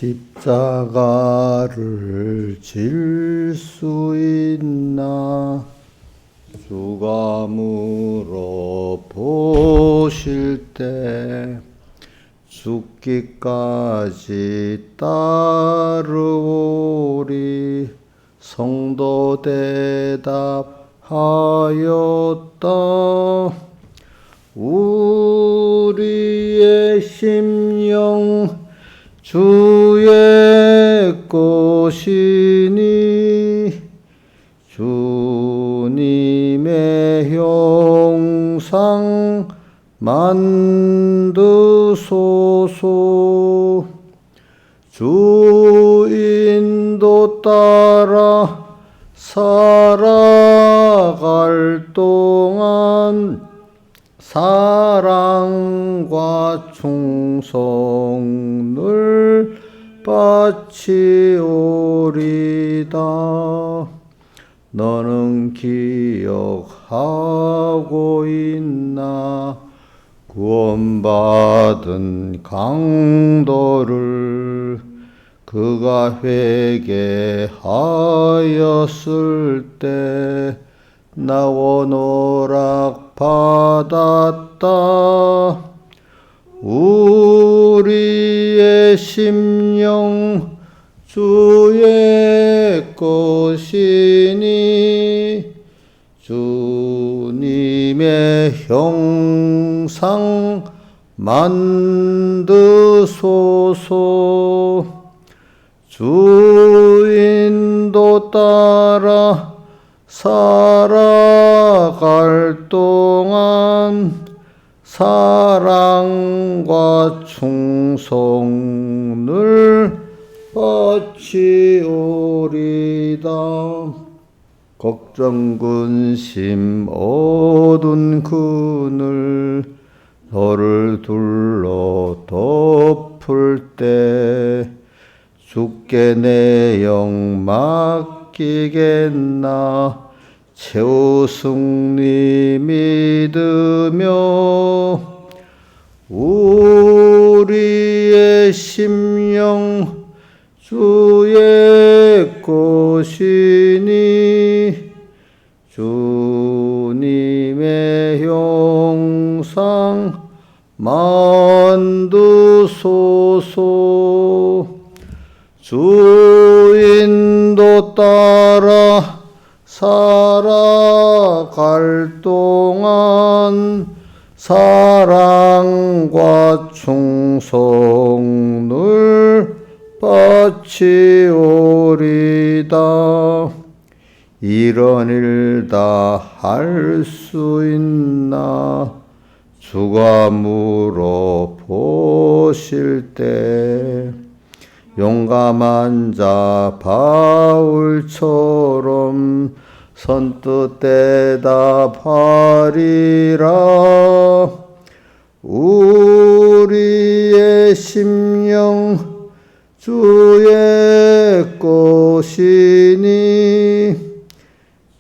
십자가를 질 수 있나 주가 물어보실 때 죽기까지 따르오리. 성도 대답하였다. 우리의 심령 주의 것이니 주님의 형상 만드소서. 주 인도 따라 살아갈 동안 사랑과 충성을 바치오리다. 너는 기억하고 있나 구원받은 강도를 그가 회개하였을 때 나원 허락받았다. 우리의 심령 주의 것이니 주님의 형상 만드소서. 주 인도 따라 살아갈 동안 사랑과 충성을 바치오리다. 걱정 근심 어두운 그늘 너를 둘러 덮을 때 주께 내 영 맡기겠나. 최우승리 믿으며 우리의 심령 주의 것이니 주님의 형상 만드소서. 주 인도 따라 살아갈 동안 사랑과 충성을 바치오리다. 이런 일 다 할 수 있나 주가 물어보실 때 용감한 자 바울처럼 선뜻 대답하리라. 우리의 심령 주의 것이니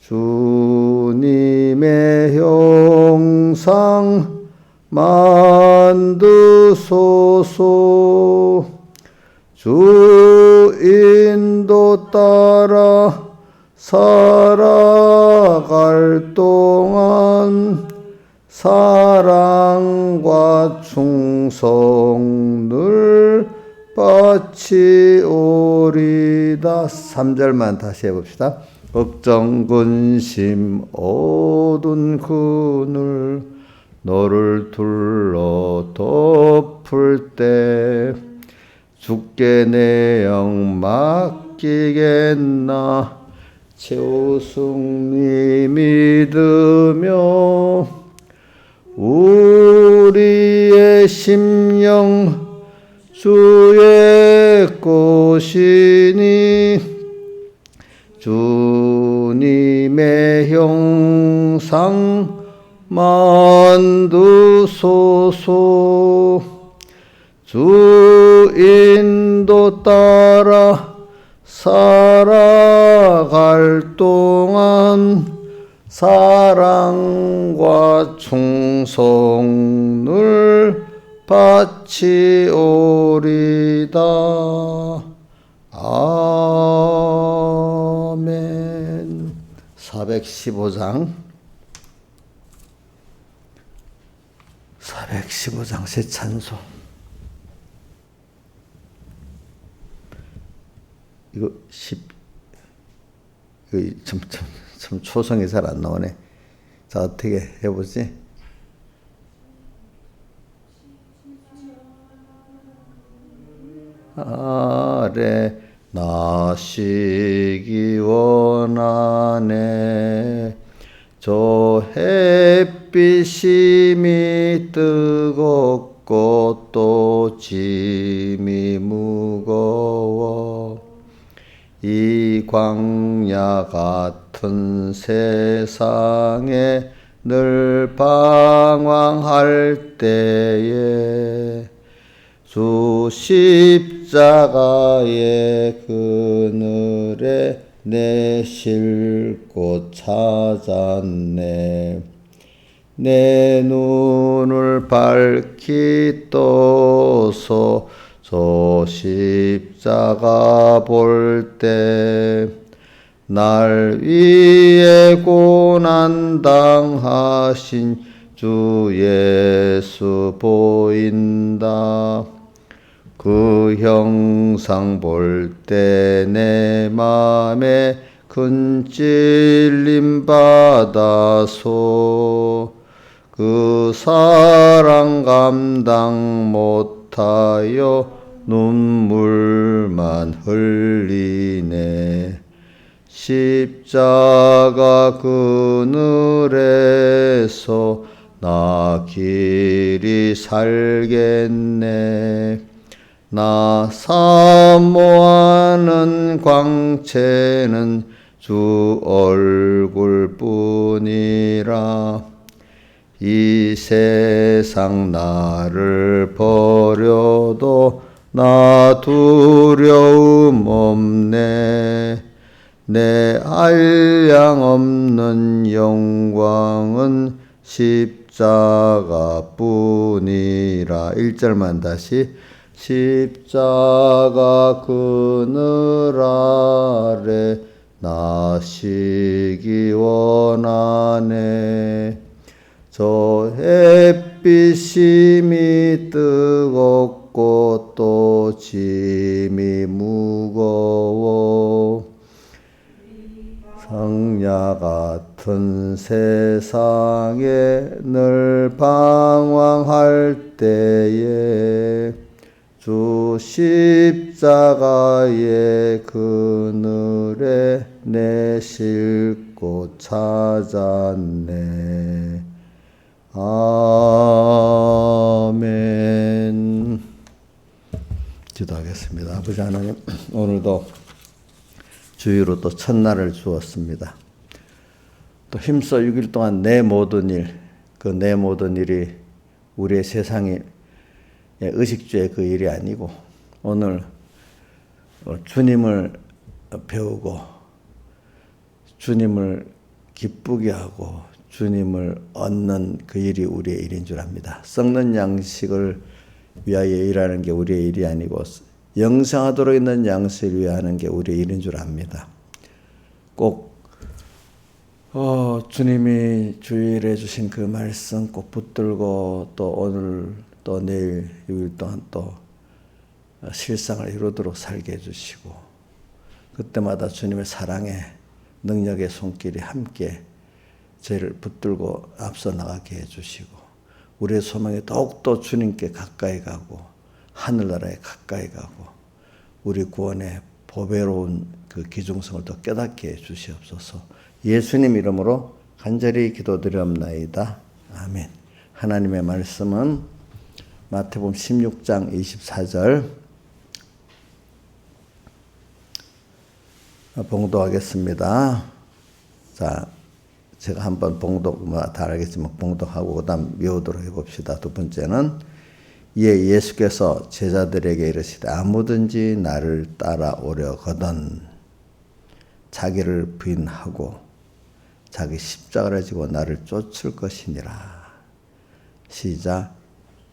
주님의 형상 만드소서. 주 인도 따라 살아갈 동안 사랑과 충성을 바치오리다. 3절만 다시 해봅시다. 걱정 근심 어두운 그늘 너를 둘러 덮을 때 주께 내 영 맡기겠나. 최우승리 믿으며 우리의 심령 주의 것이니 주님의 형상 만드소서. 주 인도 따라 살아갈 동안 사랑과 충성을 바치오리다. 415장 새 찬송. 이거 참 초성이 잘 안 나오네. 자, 어떻게 해보지? 아래 나시기 원하네. 저 햇빛이 뜨겁고 또 짐이 무거워. 이 광야 같은 세상에 늘 방황할 때에 주 십자가의 그늘에 내 쉴 곳 찾았네. 내 눈을 밝히 떠서 저 십자가 볼 때 날 위해 고난 당하신 주 예수 보인다. 그 형상 볼 때 내 맘에 큰 찔림 받아서 그 사랑 감당 못하여 눈물만 흘리네. 십자가 그늘에서 나 길이 살겠네. 나 사모하는 광채는 주 얼굴뿐이라. 이 세상 나를 버려도 나 두려움 없네. 내 한량 없는 영광은 십자가뿐이라. 1절만 다시. 십자가 그늘 아래 나시기 원하네. 저 햇빛이 뜨겁고 또 짐이 무거워. 광야 같은 세상에 늘 방황할 때에 주 십자가의 그늘에 내 쉴 곳 찾았네. 아멘. 기도하겠습니다. 아버지 하나님, 오늘도 주의로 또 첫날을 주었습니다. 또 힘써 6일 동안 내 모든 일, 그 내 모든 일이 우리의 세상의 의식주의 그 일이 아니고 오늘 주님을 배우고 주님을 기쁘게 하고 주님을 얻는 그 일이 우리의 일인 줄 압니다. 썩는 양식을 위하여 일하는 게 우리의 일이 아니고 영생하도록 있는 양식을 위하여 하는 게 우리의 일인 줄 압니다. 꼭 주님이 주일에 주신 그 말씀 꼭 붙들고 또 오늘 또 내일 6일 동안 또 실상을 이루도록 살게 해주시고 그때마다 주님의 사랑의 능력의 손길이 함께 저희를 붙들고 앞서 나가게 해주시고 우리의 소망이 더욱더 주님께 가까이 가고 하늘나라에 가까이 가고 우리 구원의 보배로운 그 기중성을 더 깨닫게 해주시옵소서. 예수님 이름으로 간절히 기도드리옵나이다. 아멘. 하나님의 말씀은 마태복음 16장 24절 봉독하겠습니다. 자, 제가 한번 봉독 다 알겠지만 봉독하고 그 다음 외우도록 해봅시다. 두 번째는 이에 예수께서 제자들에게 이르시되 아무든지 나를 따라오려거든 자기를 부인하고 자기 십자가를 지고 나를 쫓을 것이니라. 시작.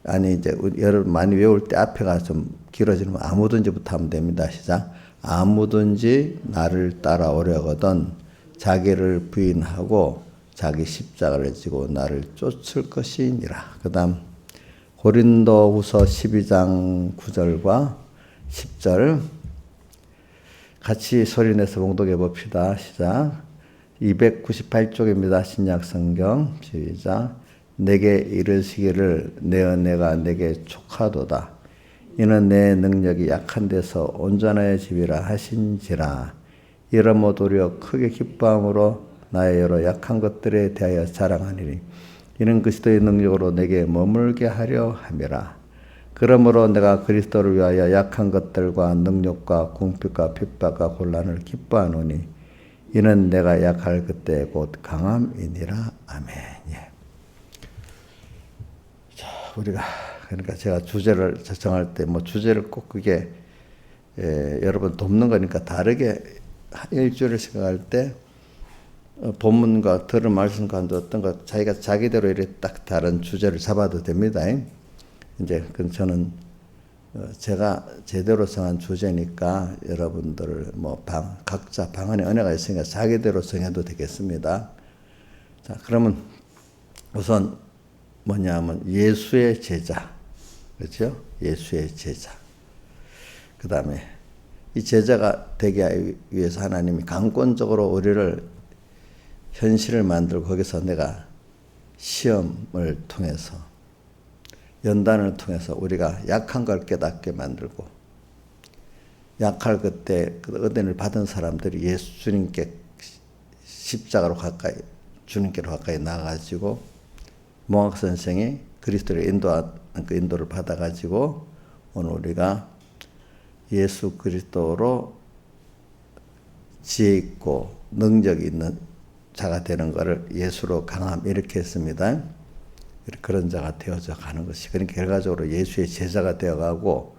아니 이제 여러분 많이 외울 때 앞에가 좀 길어지면 아무든지부터 하면 됩니다. 시작. 아무든지 나를 따라오려거든 자기를 부인하고 자기 십자가를 지고 나를 쫓을 것이니라. 그 다음 고린도후서 12장 9절과 10절 같이 소리내서 봉독해 봅시다. 시작. 298쪽입니다. 신약성경 시작. 내게 이르시기를 내 은혜가 내게 족하도다. 이는 내 능력이 약한 데서 온전해지리라 하신지라. 이러므로 도리어 크게 기뻐함으로 나의 여러 약한 것들에 대하여 자랑하니니 이는 그리스도의 능력으로 내게 머물게 하려 함이라. 그러므로 내가 그리스도를 위하여 약한 것들과 능력과 궁핍과 핍박과 곤란을 기뻐하노니 이는 내가 약할 그때 곧 강함이니라. 아멘. 예. 자, 우리가 그러니까 제가 주제를 정할 때 뭐 주제를 꼭 그게 여러분 돕는 거니까 다르게 일주일을 생각할 때 본문과 들은 말씀과 어떤 거 자기가 자기대로 이렇게 딱 다른 주제를 잡아도 됩니다. 이제 그건 저는 제가 제대로 정한 주제니까 여러분들 뭐 각자 방안에 은혜가 있으니까 자기대로 정해도 되겠습니다. 자, 그러면 우선 뭐냐면 예수의 제자, 그렇죠? 예수의 제자. 그 다음에 이 제자가 되게 하기 위해서 하나님이 강권적으로 우리를 현실을 만들고 거기서 내가 시험을 통해서 연단을 통해서 우리가 약한 걸 깨닫게 만들고 약할 그때 그 은혜를 받은 사람들이 예수님께 십자가로 가까이 주님께로 가까이 나가가지고 몽학 선생이 그리스도를 인도한 그 인도를 받아가지고 오늘 우리가 예수 그리스도로 지혜 있고 능력이 있는 자가 되는 것을 예수로 강함 이렇게 했습니다. 그런 자가 되어져 가는 것이 그러니까 결과적으로 예수의 제자가 되어가고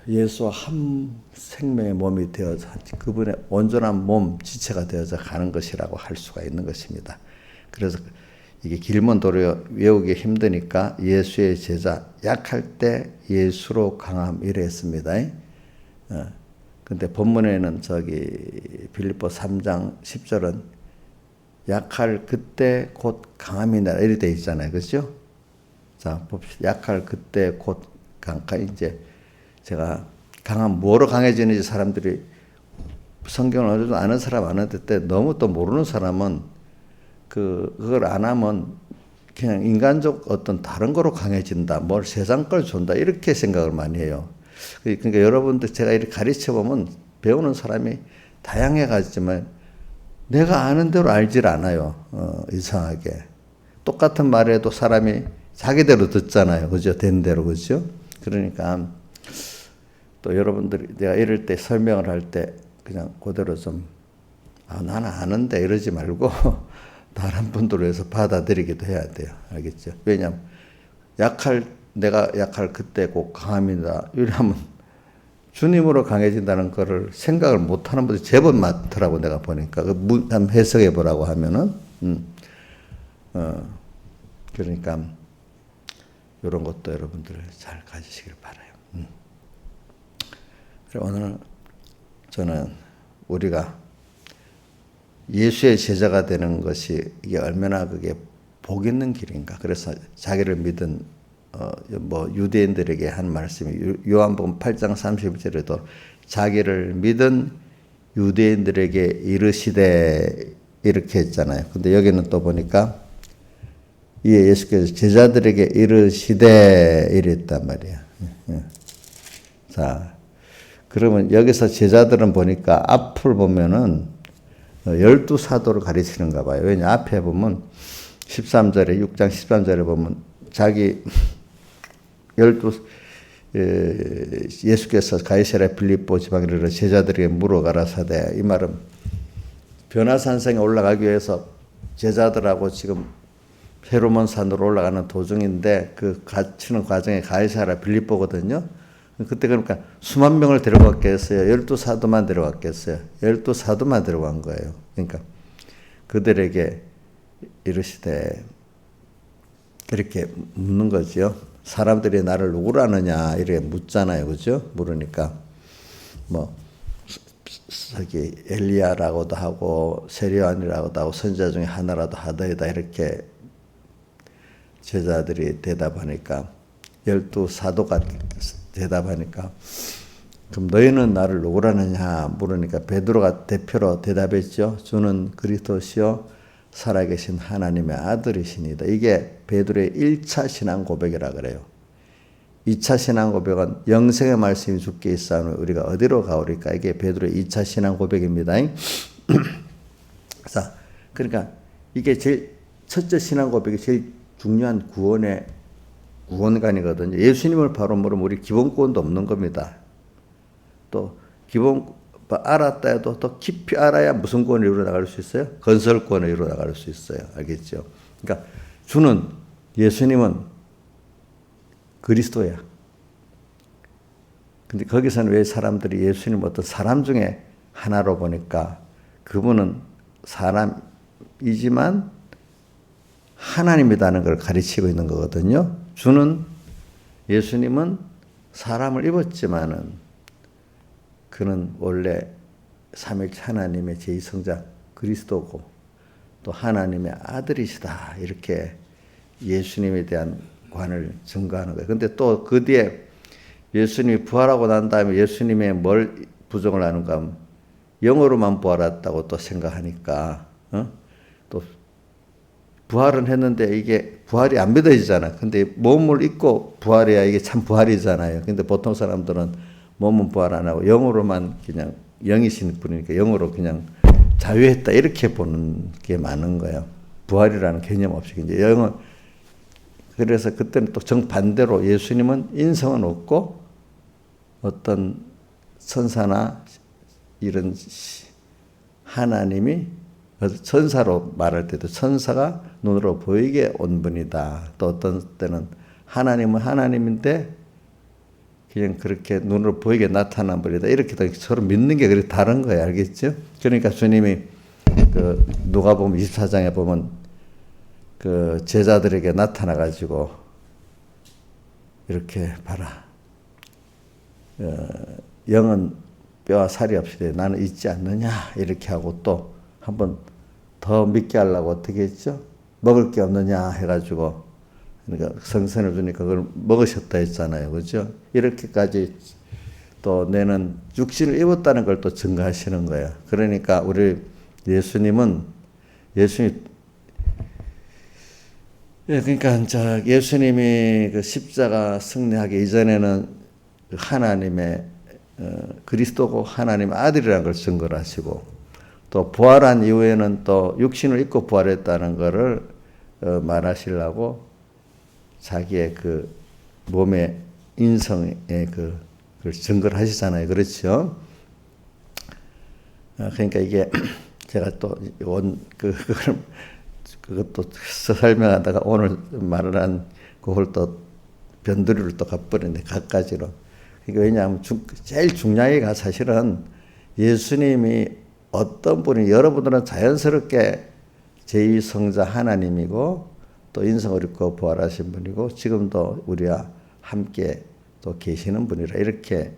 예수와 한 생명의 몸이 되어서 그분의 온전한 몸 지체가 되어져 가는 것이라고 할 수가 있는 것입니다. 그래서 이게 길면 도로 외우기 힘드니까 예수의 제자 약할 때 예수로 강함 이래 했습니다. 근데 본문에는 저기 빌립보 3장 10절은 약할 그때 곧 강함이다 이렇게 돼 있잖아요. 그렇죠? 자, 봅시다. 약할 그때 곧 강함. 이제 제가 강함 뭐로 강해지는지 사람들이 성경을 어느 정도 아는 사람 아는데 때 너무 또 모르는 사람은 그걸 안 하면 그냥 인간적 어떤 다른 거로 강해진다. 뭘 세상 걸 준다. 이렇게 생각을 많이 해요. 그러니까 여러분들 제가 이렇게 가르쳐 보면 배우는 사람이 다양해 가지만 내가 아는 대로 알질 않아요. 이상하게. 똑같은 말에도 사람이 자기대로 듣잖아요. 그죠? 된 대로. 그죠? 그러니까 또 여러분들이 내가 이럴 때 설명을 할 때 그냥 그대로 좀 나는 아는데 이러지 말고 다른 분들로 해서 받아들이기도 해야 돼요. 알겠죠? 왜냐하면 내가 약할 그때 꼭 강함이다. 이러면 주님으로 강해진다는 거를 생각을 못하는 분들이 제법 많더라고 내가 보니까. 한번 해석해 보라고 하면은 그러니까 이런 것도 여러분들 잘 가지시길 바라요. 그리고 오늘 저는 우리가 예수의 제자가 되는 것이 이게 얼마나 그게 복 있는 길인가. 그래서 자기를 믿은 유대인들에게 한 말씀이 요한복음 8장 31절에도 자기를 믿은 유대인들에게 이르시되 이렇게 했잖아요. 근데 여기는 또 보니까 이에 예수께서 제자들에게 이르시되 이랬단 말이야. 자, 그러면 여기서 제자들은 보니까 앞을 보면은 12사도를 가리치는가 봐요. 왜냐 앞에 보면 13절에 6장 13절에 보면 자기 예수께서 가이사랴 빌립보 지방에 이르러 제자들에게 물어 가라사대. 이 말은 변화산성에 올라가기 위해서 제자들하고 지금 헤르몬 산으로 올라가는 도중인데 그 가치는 과정에 가이사랴 빌립보거든요. 그때 그러니까 수만 명을 데려갔겠어요? 12사도만 데려갔겠어요? 12사도만 데려간 거예요. 그러니까 그들에게 이르시되 이렇게 묻는 거지요. 사람들이 나를 누구라느냐 이렇게 묻잖아요. 그죠? 물으니까 저기 엘리야라고도 하고 세례요한이라고도 하고 선지자 중에 하나라도 하더이다 이렇게 제자들이 대답하니까 12사도가 대답하니까 그럼 너희는 나를 누구라느냐 물으니까 베드로가 대표로 대답했죠. 주는 그리스도시요 살아계신 하나님의 아들이시니다. 이게 베드로의 1차 신앙 고백이라 그래요. 2차 신앙 고백은 영생의 말씀이 주께 있사오니 우리가 어디로 가오리까? 이게 베드로의 2차 신앙 고백입니다. 자, 그러니까 이게 제일 첫째 신앙 고백이 제일 중요한 구원의 구원관이거든요. 예수님을 바로 모르면 우리 기본구원도 없는 겁니다. 또 기본 알았다 해도 더 깊이 알아야 무슨 구원을 이루어 나갈 수 있어요? 건설구원을 이루어 나갈 수 있어요. 알겠죠? 그러니까 주는 예수님은 그리스도야. 근데 거기서는 왜 사람들이 예수님 어떤 사람 중에 하나로 보니까 그분은 사람이지만 하나님이라는 걸 가르치고 있는 거거든요. 주는 예수님은 사람을 입었지만은 그는 원래 삼위일체 하나님의 제2성자 그리스도고 또 하나님의 아들이시다. 이렇게 예수님에 대한 관을 증거하는 거예요. 근데 또 그 뒤에 예수님이 부활하고 난 다음에 예수님의 뭘 부정을 하는가 하면 영으로만 부활했다고 또 생각하니까 또 부활은 했는데 이게 부활이 안 믿어지잖아. 근데 몸을 입고 부활해야 이게 참 부활이잖아요. 근데 보통 사람들은 몸은 부활 안 하고 영으로만 그냥 영이신 분이니까 영으로 그냥 자유했다 이렇게 보는 게 많은 거예요. 부활이라는 개념 없이 이제 영은 그래서 그때는 또 정반대로 예수님은 인성은 없고 어떤 천사나 이런 하나님이 천사로 말할 때도 천사가 눈으로 보이게 온 분이다. 또 어떤 때는 하나님은 하나님인데 그냥 그렇게 눈으로 보이게 나타난 분이다. 이렇게 서로 믿는 게 그렇게 다른 거예요. 알겠죠? 그러니까 주님이 그 누가복음 24장에 보면 그 제자들에게 나타나 가지고 이렇게 봐라. 영은 뼈와 살이 없이 나는 있지 않느냐 이렇게 하고 또 한번 더 믿게 하려고 어떻게 했죠? 먹을 게 없느냐 해가지고 그러니까 성선을 주니까 그걸 먹으셨다 했잖아요. 그죠? 이렇게까지 또 내는 육신을 입었다는 걸 또 증거하시는 거예요. 그러니까 우리 예수님 그러니까 예수님이 그 십자가 승리하기 이전에는 하나님의 그리스도고 하나님의 아들이라는 걸 증거를 하시고 또 부활한 이후에는 또 육신을 입고 부활했다는 것을 말하시려고 자기의 그 몸의 인성의 그걸 증거를 하시잖아요. 그렇죠? 그러니까 이게 제가 또 그것도 설명하다가 오늘 말을 한 그걸 또 변두리를 또 갚버리네 갖가지로. 그러니까 왜냐하면 제일 중요한 게 사실은 예수님이 어떤 분이 여러분들은 자연스럽게 제2성자 하나님이고 또 인성을 입고 부활하신 분이고 지금도 우리와 함께 또 계시는 분이라 이렇게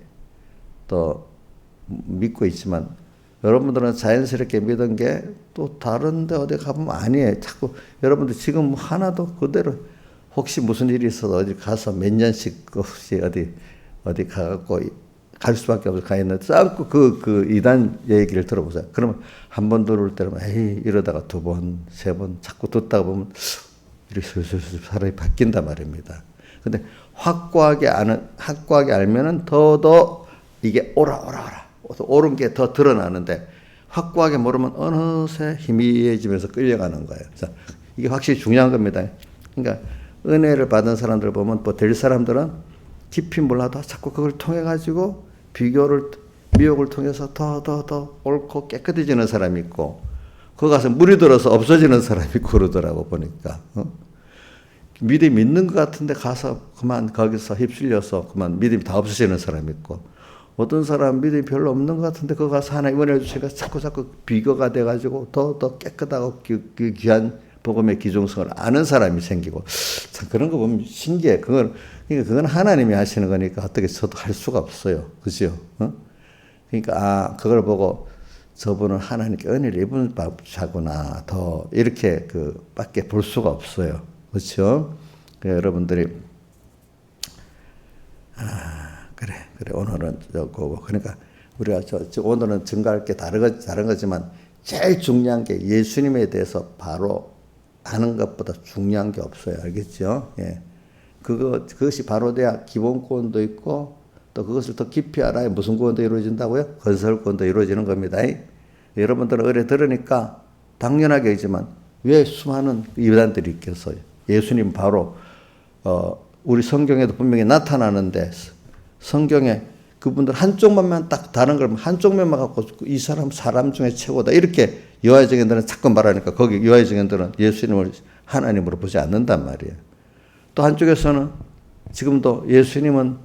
또 믿고 있지만 여러분들은 자연스럽게 믿은 게 또 다른데 어디 가보면 아니에요. 자꾸 여러분들 지금 하나도 그대로 혹시 무슨 일이 있어도 어디 가서 몇 년씩 혹시 어디 가갖고 갈 수밖에 없어 가 있는데 자꾸 그 이단 얘기를 들어보세요. 그러면 한 번 들을 때는 에이 이러다가 두 번, 세 번 자꾸 듣다가 보면 이렇게 슬슬 사람이 바뀐단 말입니다. 근데 확고하게 알면은 더더 이게 오라 옳은 게 더 드러나는데 확고하게 모르면 어느새 희미해지면서 끌려가는 거예요. 자, 이게 확실히 중요한 겁니다. 그러니까 은혜를 받은 사람들 보면 뭐 될 사람들은 깊이 몰라도 자꾸 그걸 통해 가지고 미혹을 통해서 더 옳고 깨끗해지는 사람이 있고 거기 가서 물이 들어서 없어지는 사람이 있고 그러더라고 보니까. 믿음이 있는 것 같은데 가서 그만 거기서 휩쓸려서 그만 믿음이 다 없어지는 사람이 있고 어떤 사람 믿음이 별로 없는 것 같은데 거기 가서 하나님 은혜 주시니까 자꾸 비교가 돼가지고 더 깨끗하고 귀한 복음의 기중성을 아는 사람이 생기고 참 그런 거 보면 신기해. 그건 하나님이 하시는 거니까 어떻게 저도 할 수가 없어요. 그죠? 그러니까 그걸 보고 저분은 하나님께 은혜를 입은 자구나. 더 이렇게 밖에 볼 수가 없어요. 그렇죠? 여러분들이 그래 오늘은 그러니까 우리가 오늘은 증거할 게 다른 거지만 제일 중요한 게 예수님에 대해서 바로 아는 것보다 중요한 게 없어요. 알겠죠? 예. 그것이 바로 돼야 기본 구원도 있고 또 그것을 더 깊이 알아야 무슨 구원도 이루어진다고요? 건설 구원도 이루어지는 겁니다. 여러분들은 의뢰 들으니까 당연하게 있지만 왜 수많은 이단들이 있겠어요? 예수님 바로 우리 성경에도 분명히 나타나는데 성경에 그분들 한쪽만 딱 다른 걸 한쪽면만 갖고 이 사람 중에 최고다 이렇게 여호와의 증인들은 자꾸 말하니까 거기 여호와의 증인들은 예수님을 하나님으로 보지 않는단 말이에요. 또 한쪽에서는 지금도 예수님은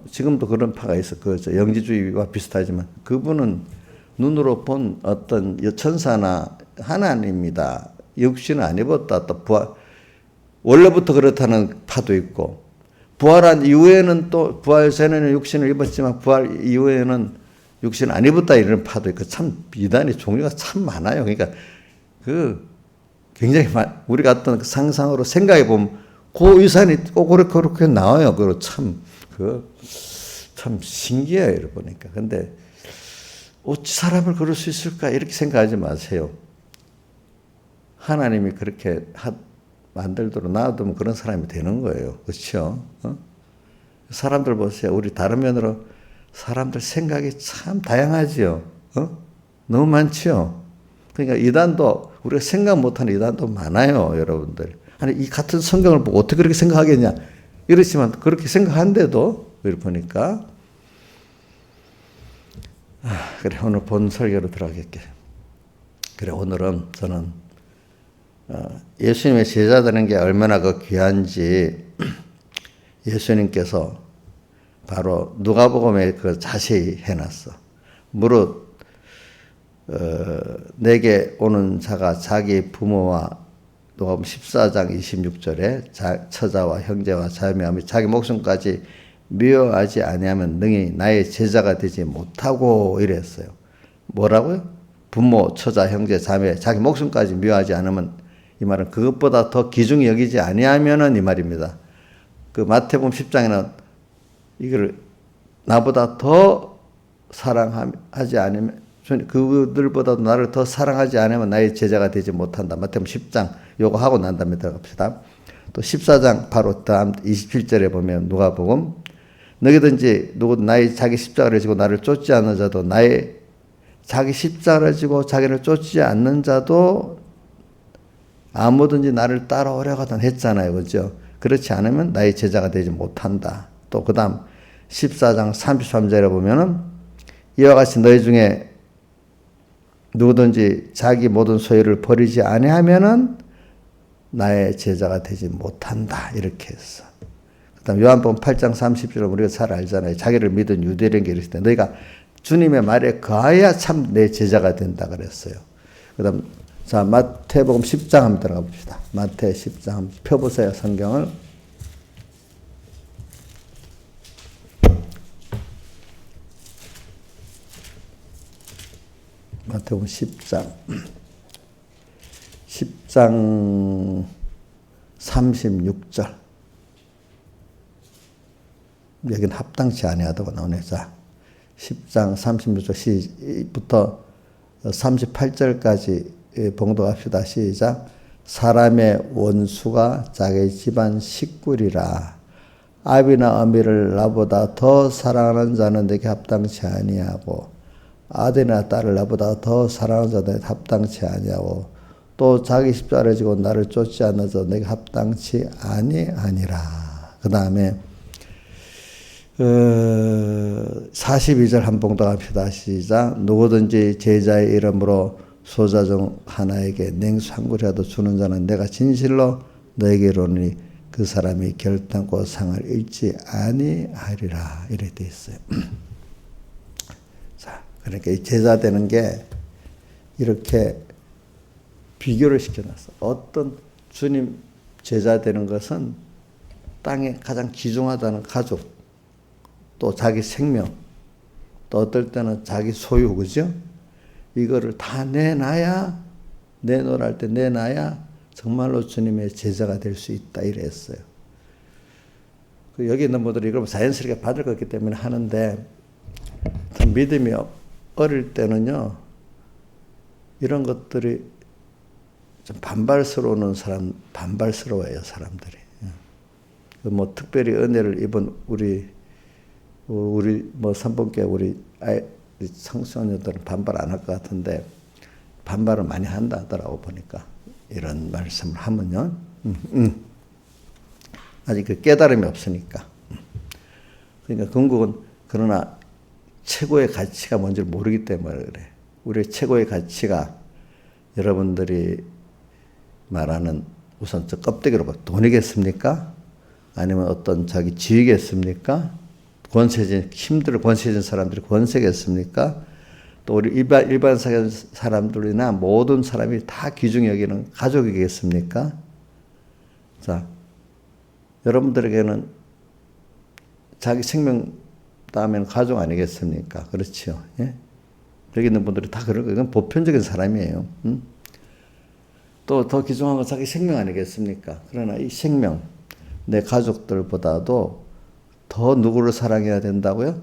지금도 그런 파가 있어. 그렇죠. 영지주의와 비슷하지만 그분은 눈으로 본 어떤 천사나 하나님이다. 육신을 안 입었다. 또 원래부터 그렇다는 파도 있고 부활한 이후에는 또 부활 전에는 육신을 입었지만 부활 이후에는 육신을 안 입었다 이런 파도 있고 참 이단의 종류가 참 많아요. 그러니까 굉장히 우리가 어떤 상상으로 생각해 보면 그 유산이 꼭 그렇게 나와요. 그리고 참 신기해요. 보니까. 근데 어찌 사람을 그럴 수 있을까 이렇게 생각하지 마세요. 하나님이 그렇게 만들도록 놔두면 그런 사람이 되는 거예요. 그렇죠? 사람들 보세요. 우리 다른 면으로 사람들 생각이 참 다양하지요. 너무 많지요. 그러니까 이단도 우리가 생각 못하는 이단도 많아요. 여러분들. 아니 이 같은 성경을 보고 어떻게 그렇게 생각하겠냐. 이렇지만 그렇게 생각한데도 이렇게 보니까 그래 오늘 본 설교로 들어가겠게. 그래 오늘은 저는 예수님의 제자 되는 게 얼마나 귀한지 예수님께서 바로 누가복음에 자세히 해놨어. 무릇 내게 오는 자가 자기 부모와 누가복음 14장 26절에 처자와 형제와 자매와 자기 목숨까지 미워하지 아니하면 능히 나의 제자가 되지 못하고 이랬어요. 뭐라고요? 부모, 처자, 형제, 자매 자기 목숨까지 미워하지 않으면 이 말은 그것보다 더 귀중히 여기지 아니하면은 이 말입니다. 마태복음 10장에는 이걸 나보다 더 사랑하지 않으면 그들보다도 나를 더 사랑하지 않으면 나의 제자가 되지 못한다. 마태복음 10장 요거 하고 난 다음에 들어갑시다. 또 14장 바로 다음 27절에 보면 누가복음 너희든지 누구 나의 자기 십자가를 지고 나를 쫓지 않는 자도 나의 자기 십자가를 지고 자기를 쫓지 않는 자도 아무든지 나를 따라오려거든 했잖아요. 그죠? 그렇지 않으면 나의 제자가 되지 못한다. 또 그 다음 14장 33절에 보면은 이와 같이 너희 중에 누구든지 자기 모든 소유를 버리지 아니하면은 나의 제자가 되지 못한다. 이렇게 했어. 그 다음 요한복음 8장 30절은 우리가 잘 알잖아요. 자기를 믿은 유대인에게 이르시되 너희가 주님의 말에 거하여야 참 내 제자가 된다 그랬어요. 그 다음 자 마태복음 10장 한번 들어가 봅시다. 마태 10장 한번 펴보세요. 성경을. 마태복음 10장 36절. 여기는 합당치 아니하다고 나오네. 자, 10장 36절부터 38절까지 봉독합시다. 시작. 사람의 원수가 자기 집안 식구리라. 아비나 어미를 나보다 더 사랑하는 자는 내게 합당치 아니하고 아들이나 딸을 나보다 더 사랑하는 자는 합당치 아니하고 또 자기 십자가를 지고 나를 쫓지 않는 자 내게 합당치 아니하니라. 그 다음에 42절 한 봉독합시다. 시작. 누구든지 제자의 이름으로 소자 중 하나에게 냉수 한 그릇이라도 주는 자는 내가 진실로 너에게 이르노니 그 사람이 결단코 상을 잃지 아니하리라. 이렇게 돼 있어요. 자, 그러니까 이 제자 되는 게 이렇게 비교를 시켜놨어. 어떤 주님 제자 되는 것은 땅에 가장 귀중하다는 가족, 또 자기 생명, 또 어떨 때는 자기 소유, 그죠? 이거를 다 내놔야, 내놓으라 할 때 내놔야 정말로 주님의 제자가 될 수 있다 이랬어요. 여기 있는 분들이 이걸 자연스럽게 받을 것 같기 때문에 하는데, 믿음이 어릴 때는요, 이런 것들이 좀 반발스러워요, 사람들이. 뭐 특별히 은혜를 입은 우리 뭐 선본교회 우리 청소년들은 반발 안 할 것 같은데, 반발을 많이 한다 하더라고, 보니까. 이런 말씀을 하면요. 아직 그 깨달음이 없으니까. 그러니까 궁극은, 그러나 최고의 가치가 뭔지 모르기 때문에 그래. 우리의 최고의 가치가 여러분들이 말하는 우선 저 껍데기로 봐. 돈이겠습니까? 아니면 어떤 자기 지위겠습니까? 힘들어 권세진 사람들이 권세겠습니까? 또 우리 일반 사람들이나 모든 사람이 다 귀중히 여기는 가족이겠습니까? 자, 여러분들에게는 자기 생명 다음에는 가족 아니겠습니까? 그렇죠. 예? 여기 있는 분들이 다 그런 거예요. 이건 보편적인 사람이에요. 또 더 귀중한 건 자기 생명 아니겠습니까? 그러나 이 생명, 내 가족들보다도 더 누구를 사랑해야 된다고요?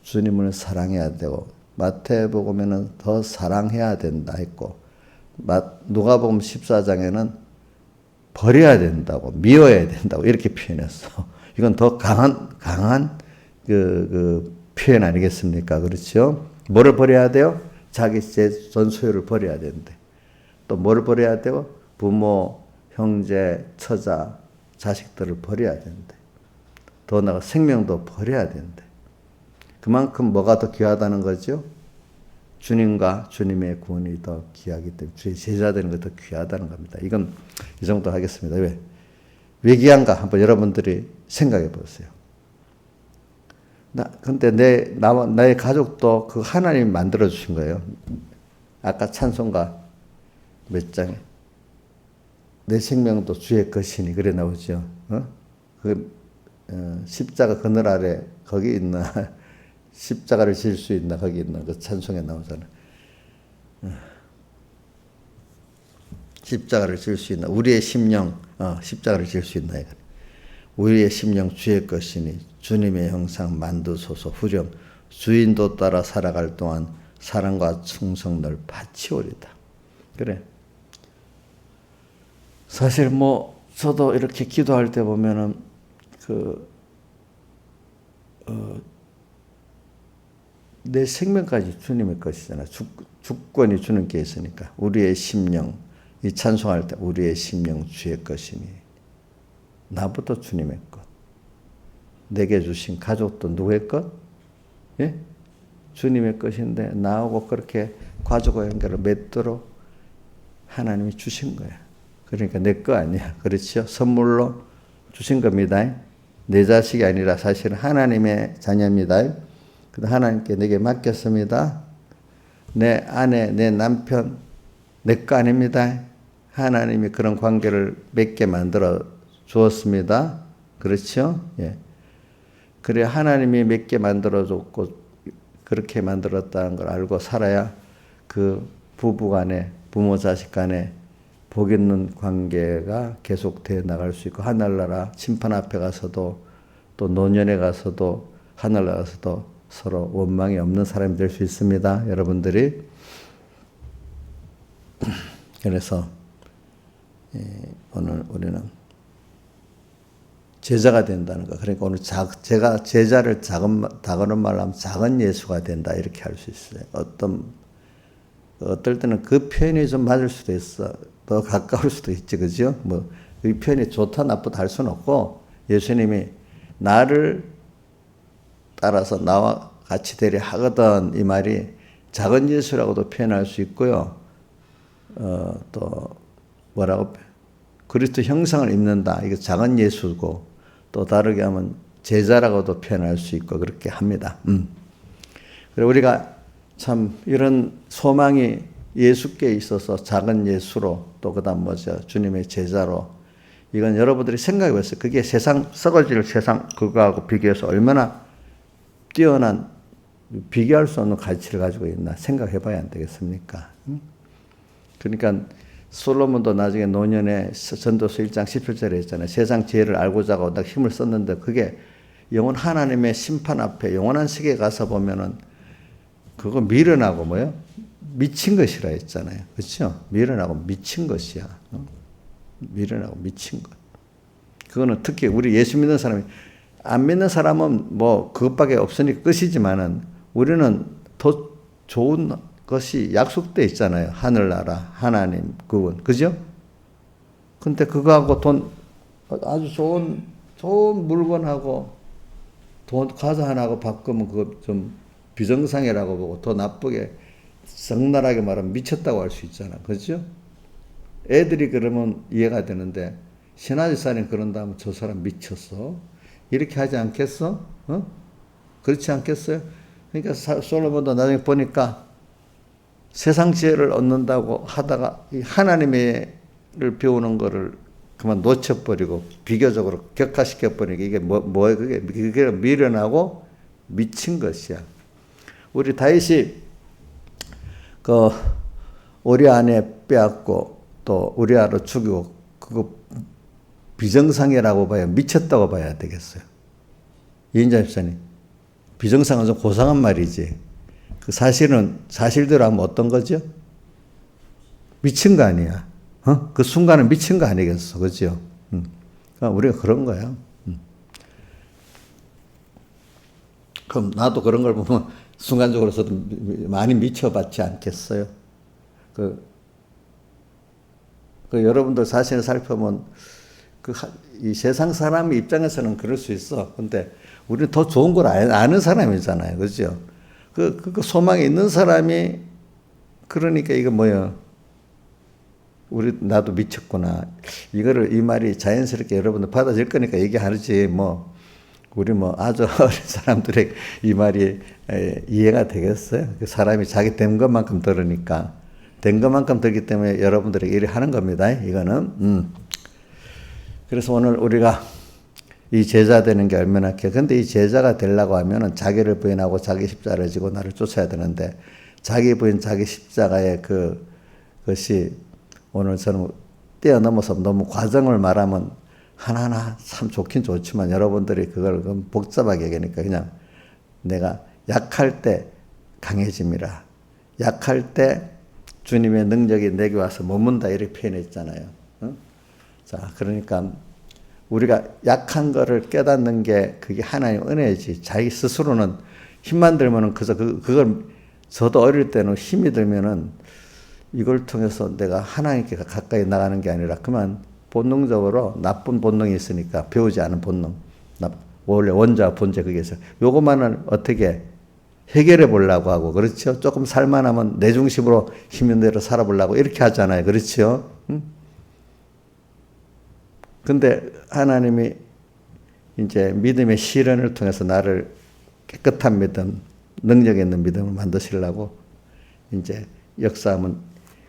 주님을 사랑해야 되고, 마태복음에는 더 사랑해야 된다 했고, 누가복음 14장에는 버려야 된다고, 미워야 된다고 이렇게 표현했어. 이건 더 강한 그 표현 아니겠습니까? 그렇죠? 뭐를 버려야 돼요? 자기 전 소유를 버려야 된대. 또 뭐를 버려야 돼요? 부모, 형제, 처자, 자식들을 버려야 된대. 더 나아가 생명도 버려야 된대. 그만큼 뭐가 더 귀하다는 거죠? 주님과 주님의 구원이 더 귀하기 때문에 주의 제자 되는 것이 더 귀하다는 겁니다. 이건 이 정도 하겠습니다. 왜 귀한가 한번 여러분들이 생각해 보세요. 근데 나의 가족도 그 하나님이 만들어 주신 거예요. 아까 찬송가 몇 장에 내 생명도 주의 것이니 그래 나오죠. 십자가 그늘 아래 거기 있나 십자가를 질 수 있나 거기 있나 그 찬송에 나오잖아. 십자가를 질 수 있나 우리의 심령 십자가를 질 수 있나 이거. 우리의 심령 주의 것이니 주님의 형상 만드소서. 후렴 주인도 따라 살아갈 동안 사랑과 충성 늘 바치오리다. 그래. 사실 뭐 저도 이렇게 기도할 때 보면은 내 생명까지 주님의 것이잖아. 주권이 주님께 있으니까. 우리의 심령, 이 찬송할 때 우리의 심령 주의 것이니 나부터 주님의 것. 내게 주신 가족도 누구의 것? 예? 주님의 것인데 나하고 그렇게 가족과 연결을 맺도록 하나님이 주신 거야. 그러니까 내 거 아니야. 그렇죠? 선물로 주신 겁니다. 내 자식이 아니라 사실은 하나님의 자녀입니다. 하나님께 내게 맡겼습니다. 내 아내, 내 남편, 내 거 아닙니다. 하나님이 그런 관계를 맺게 만들어 주었습니다. 그렇죠? 예. 그래 하나님이 맺게 만들어 줬고 그렇게 만들었다는 걸 알고 살아야 그 부부 간에 부모 자식 간에 복 있는 관계가 계속되어 나갈 수 있고 하늘나라 심판 앞에 가서도 또 노년에 가서도 하늘나라 가서도 서로 원망이 없는 사람이 될 수 있습니다. 여러분들이. 그래서 오늘 우리는 제자가 된다는 거. 그러니까 오늘 제가 제자를 다그런 말로 하면 작은 예수가 된다 이렇게 할 수 있어요. 어떨 때는 그 표현이 좀 맞을 수도 있어. 더 가까울 수도 있지, 그죠? 뭐 이 표현이 좋다 나쁘다 할 수는 없고 예수님이 나를 따라서 나와 같이 되려 하거든 이 말이 작은 예수라고도 표현할 수 있고요. 또 뭐라고 그리스도 형상을 입는다. 이거 작은 예수고 또 다르게 하면 제자라고도 표현할 수 있고 그렇게 합니다. 그리고 우리가 참 이런 소망이 예수께 있어서 작은 예수로 또 그다음 주님의 제자로 이건 여러분들이 생각해 보세요. 그게 세상 썩어질 세상 그거하고 비교해서 얼마나 뛰어난 비교할 수 없는 가치를 가지고 있나 생각해 봐야 안 되겠습니까? 그러니까 솔로몬도 나중에 노년에 전도서 1장 17절에 있잖아요. 세상 지혜를 알고자 하고 딱 힘을 썼는데 그게 영원 하나님의 심판 앞에 영원한 세계에 가서 보면은 그거 미련하고 뭐요? 미친 것이라 했잖아요. 그렇죠? 미련하고 미친 것이야. 미련하고 미친 것. 그거는 특히 우리 예수 믿는 사람이 안 믿는 사람은 뭐 그것밖에 없으니까 끝이지만은 우리는 더 좋은 것이 약속돼 있잖아요. 하늘나라, 하나님, 그분. 그죠? 근데 그거하고 돈, 아주 좋은 물건하고 돈, 과자 하나하고 바꾸면 그거 좀 비정상이라고 보고 더 나쁘게, 적나라하게 말하면 미쳤다고 할 수 있잖아. 그죠? 애들이 그러면 이해가 되는데, 신하집사님 그런다면 저 사람 미쳤어. 이렇게 하지 않겠어? 그렇지 않겠어요? 그러니까 솔로몬도 나중에 보니까 세상 지혜를 얻는다고 하다가 하나님을 배우는 거를 그만 놓쳐버리고 비교적으로 격화시켜버리니까 이게 뭐예요? 그게 미련하고 미친 것이야. 우리 다윗이 그 우리아 아내 빼앗고 또 우리아를 죽이고 그거 비정상이라고 봐야, 미쳤다고 봐야 되겠어요. 이인자 집사님, 비정상은 좀 고상한 말이지. 그 사실대로 하면 어떤 거죠? 미친 거 아니야. 그 순간은 미친 거 아니겠어. 그죠? 그러니까 우리가 그런 거야. 그럼 나도 그런 걸 보면 순간적으로서도 많이 미쳐봤지 않겠어요? 여러분들 자신을 살펴보면 이 세상 사람 입장에서는 그럴 수 있어. 근데 우리는 더 좋은 걸 아는 사람이잖아요. 그죠? 그 소망이 있는 사람이, 그러니까 이거 뭐야. 나도 미쳤구나. 이 말이 자연스럽게 여러분들 받아질 거니까 얘기하지, 우리 아주 어린 사람들에게 이 말이 이해가 되겠어요? 그 사람이 자기 된 것만큼 들으니까. 된 것만큼 들기 때문에 여러분들에게 이래 하는 겁니다. 이거는. 그래서 오늘 우리가 이 제자 되는 게 얼마나 근데 이 제자가 되려고 하면은 자기를 부인하고 자기 십자가를 지고 나를 쫓아야 되는데, 자기 부인, 자기 십자가의 그것이 오늘 저는 뛰어넘어서 너무 과정을 말하면 하나하나 참 좋긴 좋지만 여러분들이 그걸 복잡하게 얘기하니까 그냥 내가 약할 때 강해짐이라. 약할 때 주님의 능력이 내게 와서 머문다 이렇게 표현했잖아요. 자, 그러니까 우리가 약한 거를 깨닫는 게 그게 하나님의 은혜지. 자기 스스로는 힘만 들면은 그걸 저도 어릴 때는 힘이 들면은 이걸 통해서 내가 하나님께 가까이 나가는 게 아니라 그만 본능적으로 나쁜 본능이 있으니까, 배우지 않은 본능. 원래 원자 본체 그게 있어요. 요것만을 어떻게 해결해 보려고 하고, 그렇죠? 조금 살만하면 내 중심으로 힘 있는 대로 살아보려고 이렇게 하잖아요. 그렇죠? 근데 하나님이 이제 믿음의 실현을 통해서 나를 깨끗한 믿음, 능력 있는 믿음을 만드시려고 이제 역사하면,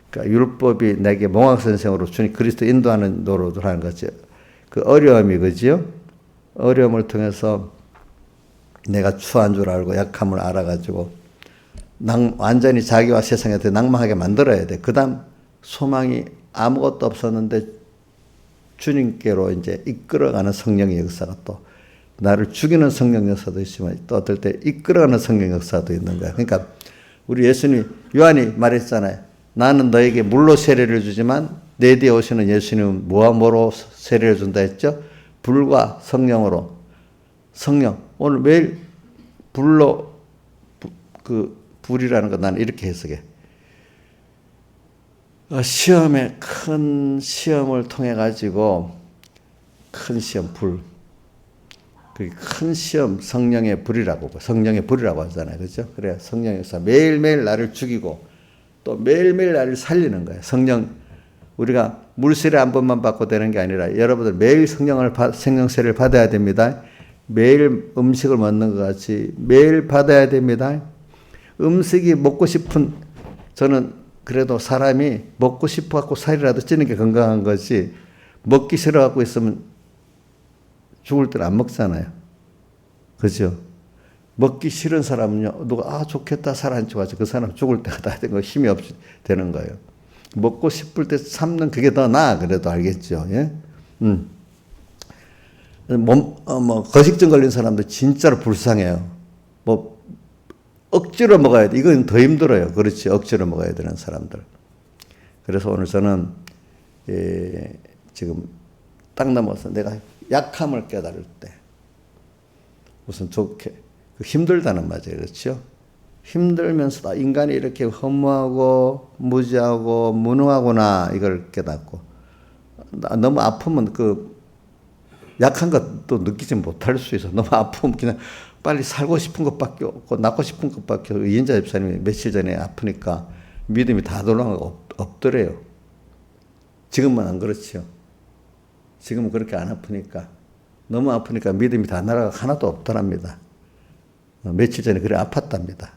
그러니까 율법이 내게 몽학선생으로 주님 그리스도 인도하는 노릇을 하는 거죠. 그 어려움이, 그죠? 어려움을 통해서 내가 추한 줄 알고 약함을 알아가지고 완전히 자기와 세상한테 낭망하게 만들어야 돼. 그 다음 소망이 아무것도 없었는데 주님께로 이제 이끌어가는 성령의 역사가, 또 나를 죽이는 성령 역사도 있지만 또 어떨 때 이끌어가는 성령 역사도 있는 거야. 그러니까 우리 예수님, 요한이 말했잖아요. 나는 너에게 물로 세례를 주지만 내 뒤에 오시는 예수님은 뭐로 세례를 준다 했죠? 불과 성령으로. 성령. 오늘 매일 불로, 불이라는 거 나는 이렇게 해석해. 큰 시험을 통해 가지고, 큰 시험, 불. 큰 시험, 성령의 불이라고 하잖아요. 그죠? 그래, 성령의 역사. 매일매일 나를 죽이고, 또 매일매일 나를 살리는 거예요. 성령, 우리가 물세례 한 번만 받고 되는 게 아니라 여러분들 매일 성령세례를 받아야 됩니다. 매일 음식을 먹는 것 같이 매일 받아야 됩니다. 음식이 먹고 싶은, 저는 그래도 사람이 먹고 싶어 갖고 살이라도 찌는 게 건강한 거지, 먹기 싫어 갖고 있으면 죽을 때는 안 먹잖아요. 그죠? 먹기 싫은 사람은요, 누가, 좋겠다, 살아앉혀 가지고 그 사람 죽을 때가 다 된 거, 힘이 없이 되는 거예요. 먹고 싶을 때 참는 그게 더 나아, 그래도 알겠죠, 예? 거식증 걸린 사람들 진짜로 불쌍해요. 억지로 먹어야 돼. 이건 더 힘들어요. 그렇지. 억지로 먹어야 되는 사람들. 그래서 오늘 저는, 지금 딱 넘어서 내가 약함을 깨달을 때, 우선 좋게, 힘들다는 말이에요. 그렇죠? 힘들면서도 인간이 이렇게 허무하고, 무지하고, 무능하구나, 이걸 깨닫고, 너무 아프면 약한 것도 느끼지 못할 수 있어. 너무 아프면 그냥 빨리 살고 싶은 것밖에 없고, 낫고 싶은 것밖에 없고, 이인자 집사님이 며칠 전에 아프니까 믿음이 다 돌아가고 없더래요. 지금은 안 그렇죠. 지금은 그렇게 안 아프니까. 너무 아프니까 믿음이 다 날아가 하나도 없더랍니다. 며칠 전에 그래 아팠답니다.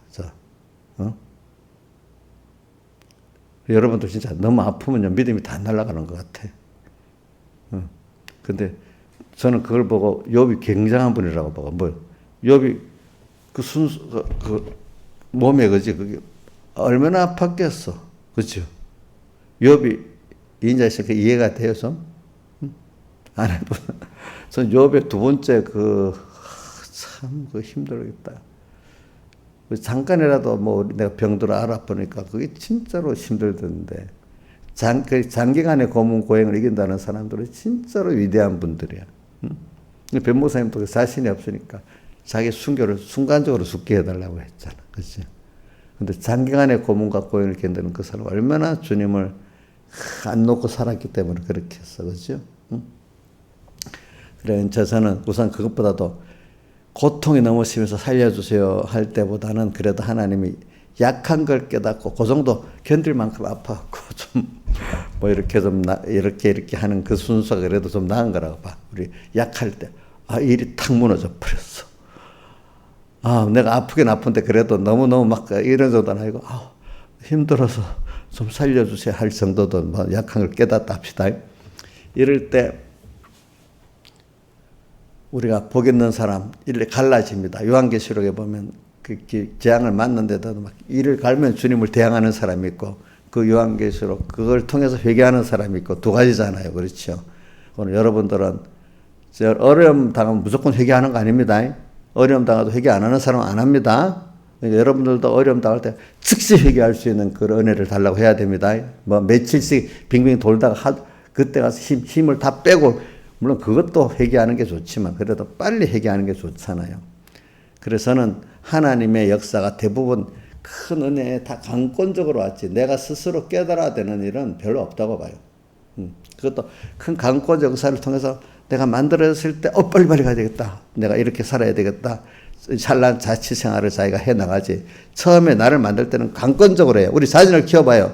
여러분도 진짜 너무 아프면 믿음이 다 날아가는 것 같아. 근데 저는 그걸 보고 욥이 굉장한 분이라고 보고, 욥이 몸에 그게 얼마나 아팠겠어. 그렇죠? 욥이 인자에서 이해가 돼요, 좀? 안 해보나? 전 욥의 두 번째 참 힘들겠다. 잠깐이라도 내가 병들어 알아보니까 그게 진짜로 힘들던데. 장기간의 고문 고행을 이긴다는 사람들은 진짜로 위대한 분들이야. 변모사님도 자신이 없으니까 자기 순교를 순간적으로 죽게 해달라고 했잖아. 그치? 근데 장기간의 고문과 고행을 견디는 그 사람 얼마나 주님을 안 놓고 살았기 때문에 그렇게 했어. 그죠? 그래, 저는 우선 그것보다도 고통이 너무 심해서 살려주세요 할 때보다는 그래도 하나님이 약한 걸 깨닫고 그 정도 견딜 만큼 아파갖고 이렇게 하는 그 순서가 그래도 좀 나은 거라고 봐. 우리 약할 때, 일이 탁 무너져 버렸어. 내가 아프긴 아픈데 그래도 너무너무 막 이런 정도는 아니고, 힘들어서 좀 살려주세요 할 정도도 약한 걸 깨닫다 합시다. 이럴 때, 우리가 복 있는 사람, 일에 갈라집니다. 요한계시록에 보면 재앙을 맞는데도 막 이를 갈면 주님을 대항하는 사람이 있고, 그 요한계시록 그걸 통해서 회개하는 사람이 있고 두 가지잖아요. 그렇죠? 오늘 여러분들은 어려움 당하면 무조건 회개하는 거 아닙니다. 어려움 당해도 회개 안 하는 사람은 안 합니다. 그러니까 여러분들도 어려움 당할 때 즉시 회개할 수 있는 그런 은혜를 달라고 해야 됩니다. 며칠씩 빙빙 돌다가 그때 가서 힘을 다 빼고, 물론 그것도 회개하는 게 좋지만 그래도 빨리 회개하는 게 좋잖아요. 그래서는 하나님의 역사가 대부분 큰 은혜에 다 강권적으로 왔지, 내가 스스로 깨달아야 되는 일은 별로 없다고 봐요. 그것도 큰 강권적 역사를 통해서 내가 만들어졌을 때 빨리빨리 가야 되겠다, 내가 이렇게 살아야 되겠다, 찬란 자치 생활을 자기가 해나가지. 처음에 나를 만들 때는 강권적으로 해요. 우리 자신을 키워봐요.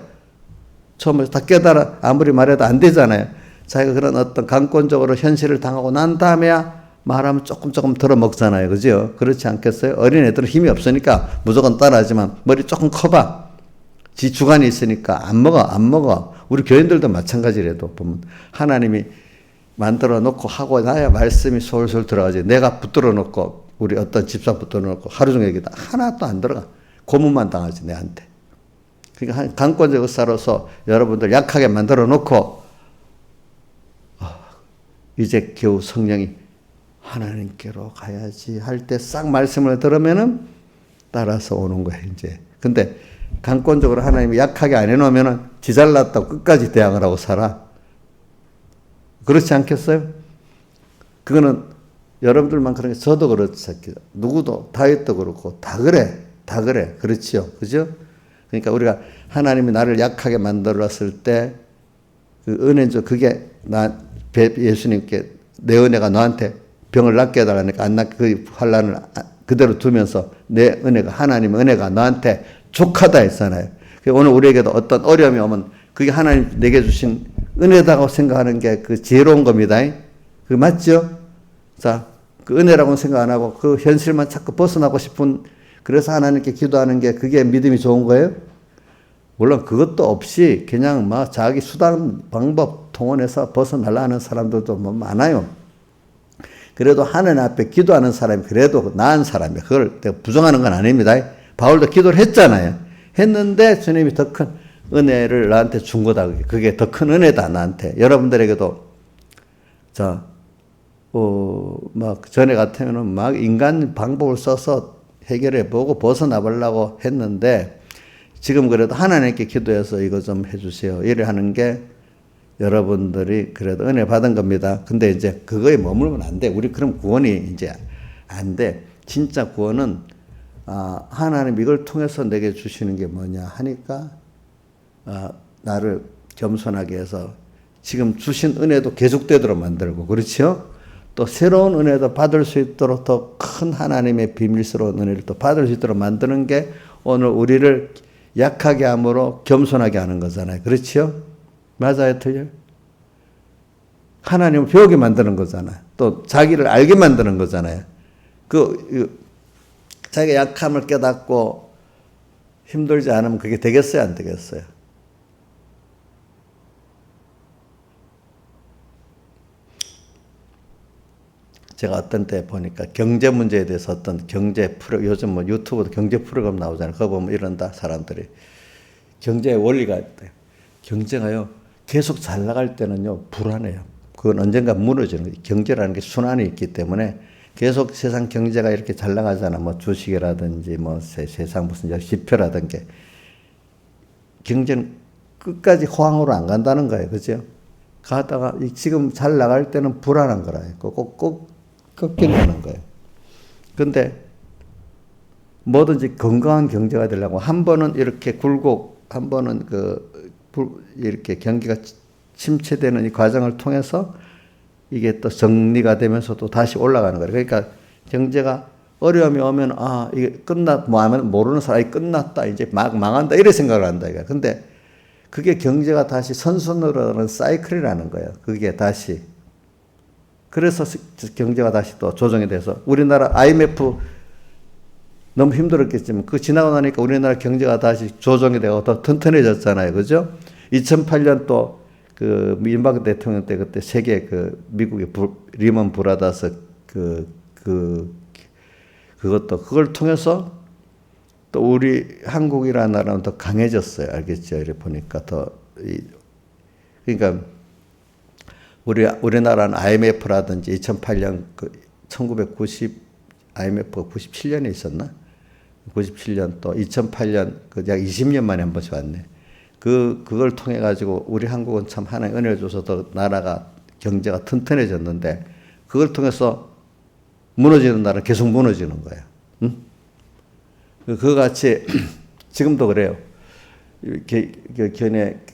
처음에 다 깨달아 아무리 말해도 안 되잖아요. 자기가 그런 어떤 강권적으로 현실을 당하고 난 다음에야 말하면 조금 들어 먹잖아요. 그죠? 그렇지 않겠어요? 어린애들은 힘이 없으니까 무조건 따라하지만 머리 조금 커봐. 지 주관이 있으니까 안 먹어. 우리 교인들도 마찬가지래도 보면 하나님이 만들어 놓고 하고 나야 말씀이 솔솔 들어가지. 내가 붙들어 놓고 우리 어떤 집사 붙들어 놓고 하루 종일 얘기다 하나도 안 들어가. 고문만 당하지 내한테. 그러니까 강권적 역사로서 여러분들 약하게 만들어 놓고 이제 겨우 성령이 하나님께로 가야지 할 때 싹 말씀을 들으면은 따라서 오는 거예요, 이제. 근데 강권적으로 하나님이 약하게 안 해놓으면은 지 잘났다고 끝까지 대항을 하고 살아. 그렇지 않겠어요? 그거는 여러분들만 그런 게 저도 그렇지. 누구도 다윗도 그렇고 다 그래. 그렇지요. 그죠? 그러니까 우리가 하나님이 나를 약하게 만들었을 때 그 은혜죠. 그게 예수님께 내 은혜가 너한테 병을 낫게 해달라니까 안 낫게 그 환란을 그대로 두면서 내 은혜가, 하나님의 은혜가 너한테 족하다 했잖아요. 오늘 우리에게도 어떤 어려움이 오면 그게 하나님 내게 주신 은혜다고 생각하는 게 그 지혜로운 겁니다. 그 맞죠? 자, 그 은혜라고는 생각 안 하고 그 현실만 자꾸 벗어나고 싶은, 그래서 하나님께 기도하는 게 그게 믿음이 좋은 거예요? 물론 그것도 없이 그냥 막 자기 수단 방법 동원해서 벗어나려는 사람들도 많아요. 그래도 하나님 앞에 기도하는 사람이 그래도 나은 사람이에요. 그걸 내가 부정하는 건 아닙니다. 바울도 기도를 했잖아요. 했는데 주님이 더 큰 은혜를 나한테 준 거다. 그게 더 큰 은혜다, 나한테. 여러분들에게도, 막 전에 같으면은 막 인간 방법을 써서 해결해 보고 벗어나 보려고 했는데, 지금 그래도 하나님께 기도해서 이거 좀 해주세요. 이래 하는 게 여러분들이 그래도 은혜 받은 겁니다. 근데 이제 그거에 머물면 안 돼. 우리 그럼 구원이 이제 안 돼. 진짜 구원은, 하나님 이걸 통해서 내게 주시는 게 뭐냐 하니까, 나를 겸손하게 해서 지금 주신 은혜도 계속되도록 만들고, 그렇죠? 또 새로운 은혜도 받을 수 있도록 더 큰 하나님의 비밀스러운 은혜를 또 받을 수 있도록 만드는 게 오늘 우리를 약하게 함으로 겸손하게 하는 거잖아요. 그렇죠? 맞아요, 틀려요? 하나님을 배우게 만드는 거잖아요. 또 자기를 알게 만드는 거잖아요. 자기가 약함을 깨닫고 힘들지 않으면 그게 되겠어요, 안 되겠어요? 제가 어떤 때 보니까 경제 문제에 대해서 어떤 요즘 뭐 유튜브도 경제 프로그램 나오잖아요. 그거 보면 이런다, 사람들이. 경제의 원리가 있대요. 경제가요, 계속 잘 나갈 때는요, 불안해요. 그건 언젠가 무너지는 거예요. 경제라는 게 순환이 있기 때문에 계속 세상 경제가 이렇게 잘 나가잖아. 뭐 주식이라든지, 뭐 세상 무슨 지표라든지. 경제는 끝까지 호황으로 안 간다는 거예요. 그죠? 가다가 지금 잘 나갈 때는 불안한 거라. 꼭 꺾인다는 거예요. 근데 뭐든지 건강한 경제가 되려고 한 번은 이렇게 굴곡, 한 번은 이렇게 경기가 침체되는 이 과정을 통해서 이게 또 정리가 되면서 또 다시 올라가는 거예요. 그러니까 경제가 어려움이 오면, 이게 모르는 사람이 끝났다, 이제 막 망한다, 이래 생각을 한다, 이거. 근데 그게 경제가 다시 선순으로는 사이클이라는 거예요. 그게 다시. 그래서 경제가 다시 또 조정이 돼서 우리나라 IMF 너무 힘들었겠지만 그 지나고 나니까 우리나라 경제가 다시 조정이 되고 더 튼튼해졌잖아요. 그죠? 2008년 또 그 이명박 대통령 때 그때 세계 미국의 리먼 브라더스 그걸 통해서 또 우리 한국이라는 나라는 더 강해졌어요. 알겠죠? 이렇게 보니까 그러니까 우리나라는 IMF라든지 2008년 IMF가 97년에 있었나? 97년 또 2008년 약 20년 만에 한 번씩 왔네. 그걸 통해 가지고 우리 한국은 참 하나의 은혜를 줘서 더 나라가 경제가 튼튼해졌는데 그걸 통해서 무너지는 나라는 계속 무너지는 거예요. 응? 그거 같이 지금도 그래요.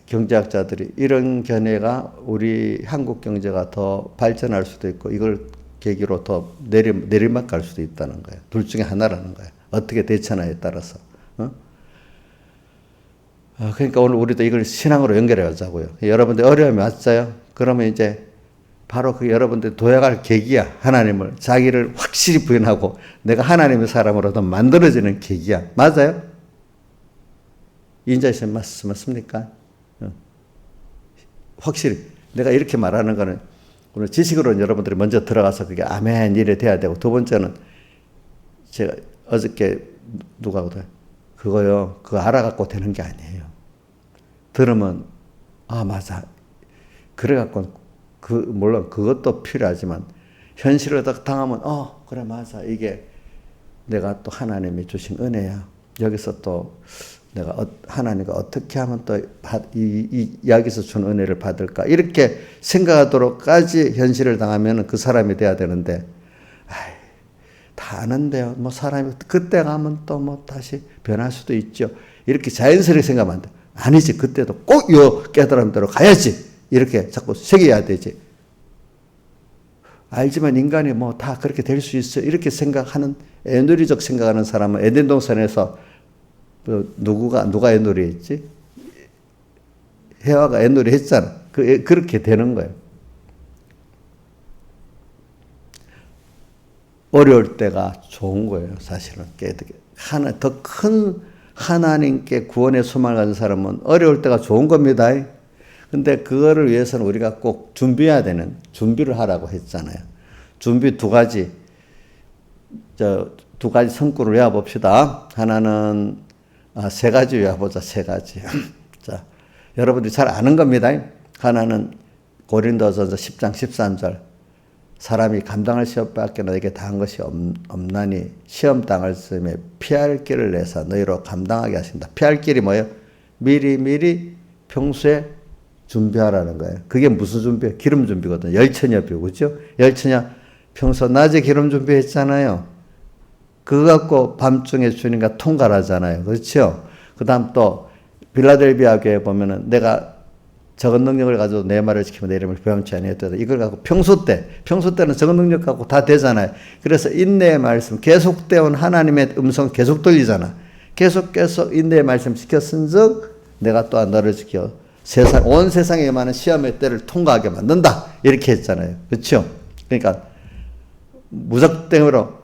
경제학자들이 이런 견해가 우리 한국 경제가 더 발전할 수도 있고 이걸 계기로 더 내리막 갈 수도 있다는 거예요. 둘 중에 하나라는 거예요. 어떻게 대처하냐에 따라서. 그러니까 오늘 우리도 이걸 신앙으로 연결해 가자고요. 여러분들 어려움이 왔어요. 그러면 이제 바로 여러분들 도약할 계기야. 하나님을 자기를 확실히 부인하고 내가 하나님의 사람으로 더 만들어지는 계기야. 맞아요? 인자이신 맞습니까? 확실히 내가 이렇게 말하는 거는 오늘 지식으로는 여러분들이 먼저 들어가서 그게 아멘 이래 돼야 되고 두 번째는 제가 어저께 그거 알아갖고 되는 게 아니에요. 들으면 맞아. 그래갖고 물론 그것도 필요하지만 현실을 딱 당하면 그래 맞아. 이게 내가 또 하나님이 주신 은혜야. 여기서 또 내가 하나님과 어떻게 하면 또 여기서 준 은혜를 받을까 이렇게 생각하도록까지 현실을 당하면 그 사람이 돼야 되는데 다 아는데요. 뭐 사람이 그때 가면 또 뭐 다시 변할 수도 있죠. 이렇게 자연스럽게 생각하면 안 돼. 아니지. 그때도 꼭 깨달은 대로 가야지. 이렇게 자꾸 새겨야 되지. 알지만 인간이 뭐 다 그렇게 될 수 있어. 이렇게 생각하는 에너리적 생각하는 사람은 에덴 동산에서 누가 애놀이 했지? 해와가 애놀이 했잖아. 그렇게 되는 거예요. 어려울 때가 좋은 거예요, 사실은. 더 큰 하나님께 구원의 소망을 가진 사람은 어려울 때가 좋은 겁니다. 근데 그거를 위해서는 우리가 꼭 준비를 하라고 했잖아요. 준비 두 가지, 두 가지 성구를 외워봅시다. 하나는, 세 가지 외워보자, 세 가지. 자, 여러분들이 잘 아는 겁니다. 하나는 고린도전서 10장 13절. 사람이 감당할 시험밖에 너에게 당한 것이 없나니 시험 당할 즈음에 피할 길을 내사 너희로 감당하게 하신다. 피할 길이 뭐예요? 미리 평소에 준비하라는 거예요. 그게 무슨 준비예요? 기름 준비거든요. 열처녀 비유, 그죠? 열처녀 평소 낮에 기름 준비했잖아요. 그거 갖고 밤중에 주님과 통과를 하잖아요. 그렇죠? 그 다음 또 빌라델비아 교회 보면은 내가 적은 능력을 가지고 내 말을 지키면 내 이름을 배움치 아니했다. 이걸 갖고 평소 때는 적은 능력 갖고 다 되잖아요. 그래서 인내의 말씀, 계속되온 하나님의 음성 계속 들리잖아. 계속 인내의 말씀 지켰은즉 내가 또한 너를 지켜 온 세상에 임하는 시험의 때를 통과하게 만든다. 이렇게 했잖아요. 그렇죠? 그러니까 무작정으로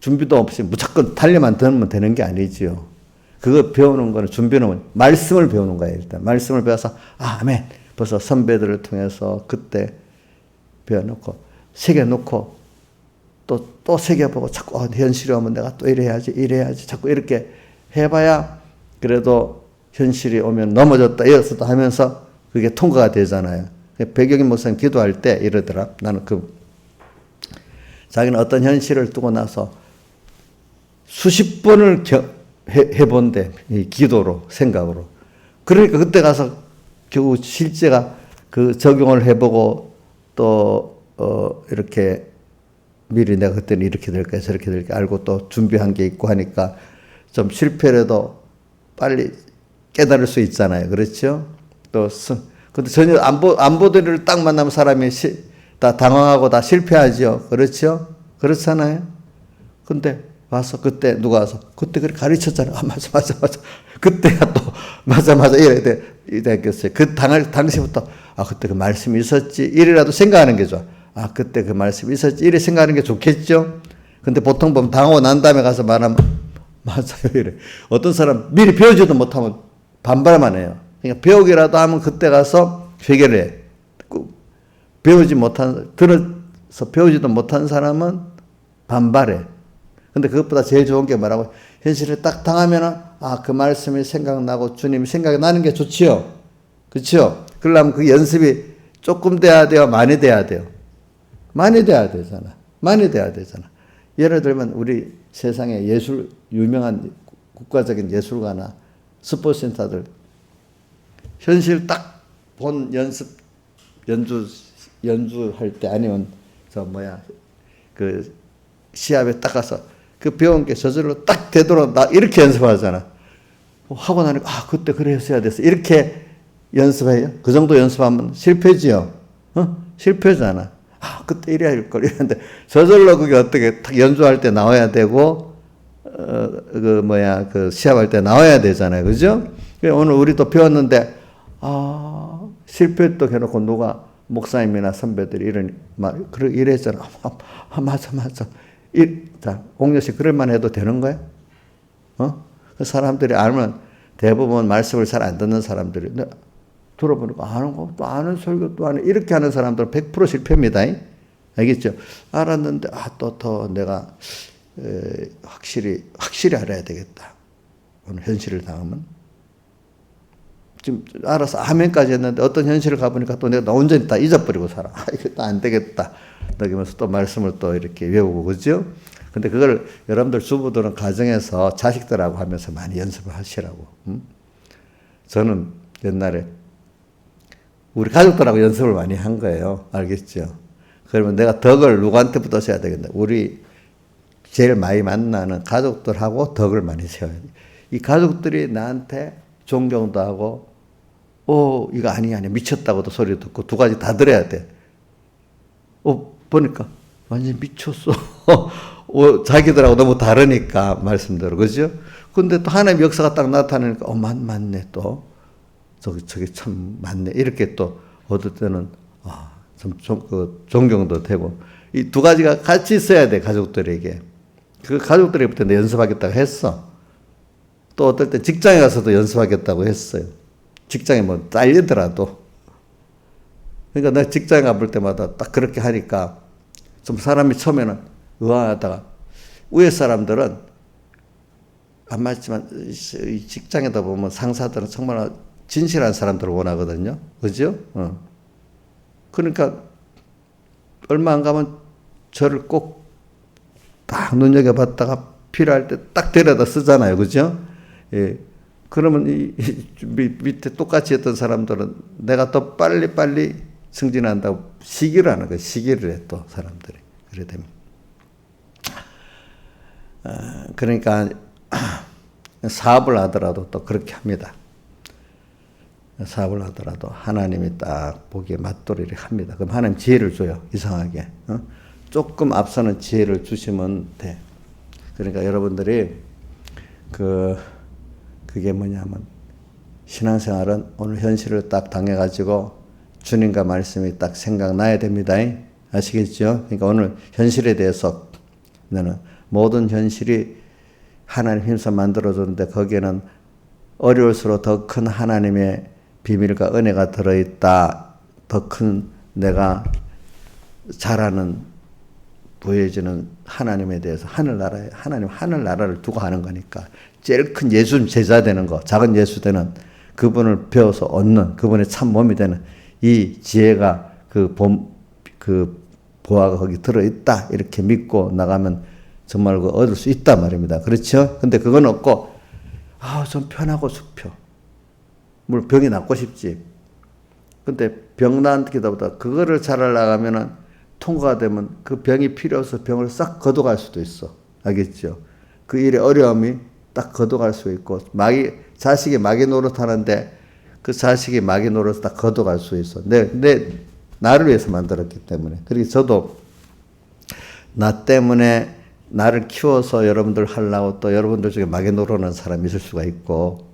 준비도 없이 무조건 달려만 들으면 되는 게 아니지요. 그거 배우는 거는 준비는 말씀을 배우는 거예요. 일단 말씀을 배워서 아멘. 벌써 선배들을 통해서 그때 배워놓고 새겨놓고 또 새겨보고 자꾸 현실이 오면 내가 또 이래야지 자꾸 이렇게 해봐야 그래도 현실이 오면 넘어졌다 일어섰다 하면서 그게 통과가 되잖아요. 백영인 목사님 기도할 때 이러더라. 나는 자기는 어떤 현실을 두고 나서 수십 번을 해본대. 기도로, 생각으로. 그러니까 그때 가서 겨우 실제가 그 적용을 해보고 또, 이렇게 미리 내가 그때는 이렇게 될 거야, 저렇게 될 거야 알고 또 준비한 게 있고 하니까 좀 실패라도 빨리 깨달을 수 있잖아요. 그렇죠? 근데 전혀 안 보던 일을 딱 만나면 사람이 다 당황하고 다 실패하죠. 그렇죠? 그렇잖아요? 근데 그때 누가 와서 그때 그렇게 가르쳤잖아. 맞아. 그때야 또 맞아 이랬겠어요. 그 당시부터 그때 그 말씀이 있었지 이래라도 생각하는 게 좋아. 그때 그 말씀이 있었지 이래 생각하는 게 좋겠죠. 근데 보통 보면 당하고 난 다음에 가서 말하면 맞아요 이래. 어떤 사람 미리 배우지도 못하면 반발만 해요. 그러니까 배우기라도 하면 그때 가서 회개를 해. 들어서 배우지도 못한 사람은 반발해. 근데 그것보다 제일 좋은 게 뭐라고? 현실에 딱 당하면은, 그 말씀이 생각나고 주님이 생각이 나는 게 좋지요. 그쵸? 그러려면 그 연습이 조금 돼야 돼요? 많이 돼야 돼요? 많이 돼야 되잖아. 예를 들면 우리 세상에 유명한 국가적인 예술가나 스포츠센터들, 현실 딱 본 연주할 때 아니면 시합에 딱 가서 그 배운 게 저절로 딱 되도록 이렇게 연습하잖아. 하고 나니까 그때 그래 했어야 됐어. 이렇게 연습해요. 그 정도 연습하면 실패지요. 실패잖아. 그때 이래야 할 걸 이랬는데 저절로 그게 어떻게 딱 연주할 때 나와야 되고 시합할 때 나와야 되잖아요. 그죠? 오늘 우리도 배웠는데 실패도 해놓고 누가 목사님이나 선배들이 이랬잖아. 맞아. 자, 옥녀 씨, 그럴만 해도 되는 거야? 그 사람들이 알면 대부분 말씀을 잘 안 듣는 사람들이, 들어보니까 아는 거, 또 아는 설교 또 아는, 이렇게 하는 사람들은 100% 실패입니다. 알겠죠? 알았는데, 더 내가, 확실히 알아야 되겠다. 오늘 현실을 당하면. 지금 알아서 아멘까지 했는데 어떤 현실을 가보니까 또 내가 온전히 다 잊어버리고 살아. 이거 또 안 되겠다. 그러면서 또 말씀을 또 이렇게 외우고, 그죠? 근데 그걸 여러분들 주부들은 가정에서 자식들하고 하면서 많이 연습을 하시라고. 저는 옛날에 우리 가족들하고 연습을 많이 한 거예요. 알겠죠? 그러면 내가 덕을 누구한테부터 세야 되겠나? 우리 제일 많이 만나는 가족들하고 덕을 많이 세워야 돼. 이 가족들이 나한테 존경도 하고, 이거 아니야. 미쳤다고도 소리 듣고 두 가지 다 들어야 돼. 보니까 완전 미쳤어. 자기들하고 너무 다르니까 말씀대로. 그죠? 근데 또 하나님의 역사가 딱 나타나니까 맞네 또. 저게 참 맞네. 이렇게 또 어떨 때는 존경도 되고. 이 두 가지가 같이 있어야 돼, 가족들에게. 그 가족들에게부터 내 연습하겠다고 했어. 또 어떨 때 직장에 가서도 연습하겠다고 했어요. 직장에 잘리더라도. 그러니까 내가 직장에 가볼 때마다 딱 그렇게 하니까 좀 사람이 처음에는 의아하다가 위에 사람들은 안 맞지만 이 직장에다 보면 상사들은 정말 진실한 사람들을 원하거든요. 그죠? 그러니까 얼마 안 가면 저를 꼭 딱 눈여겨봤다가 필요할 때 딱 데려다 쓰잖아요. 그죠? 예. 그러면 밑에 똑같이 했던 사람들은 내가 더 빨리 승진한다고 시기를 하는 거예요. 시기를 해, 또 사람들이. 그래 되면. 그러니까 사업을 하더라도 또 그렇게 합니다. 사업을 하더라도 하나님이 딱 보기에 맞도록 합니다. 그럼 하나님 지혜를 줘요. 이상하게. 조금 앞서는 지혜를 주시면 돼. 그러니까 여러분들이 그게 뭐냐면 신앙생활은 오늘 현실을 딱 당해가지고 주님과 말씀이 딱 생각나야 됩니다. 아시겠죠? 그러니까 오늘 현실에 대해서 나는 모든 현실이 하나님 힘써 만들어졌는데 거기에는 어려울수록 더 큰 하나님의 비밀과 은혜가 들어있다. 더 큰 내가 잘하는 보여지는 하나님에 대해서 하나님 하늘나라를 두고 하는 거니까 제일 큰 예수 제자 되는 거, 작은 예수 되는 그분을 배워서 얻는 그분의 참 몸이 되는 이 지혜가 그 보화가 거기 들어있다. 이렇게 믿고 나가면 정말 그 얻을 수 있단 말입니다. 그렇죠? 근데 그건 없고, 좀 편하고 싶어. 물론 병이 낫고 싶지. 근데 병 낫기보다 그거를 잘하려고 하면은 통과가 되면 그 병이 필요 없어서 병을 싹 걷어갈 수도 있어. 알겠죠? 그 일의 어려움이 딱 걷어갈 수 있고, 자식이 마귀 노릇하는데 그 자식이 마귀 노릇을 딱 걷어갈 수 있어. 나를 위해서 만들었기 때문에. 그리고 저도 나 때문에 나를 키워서 여러분들 하려고 또 여러분들 중에 마귀 노릇하는 사람이 있을 수가 있고,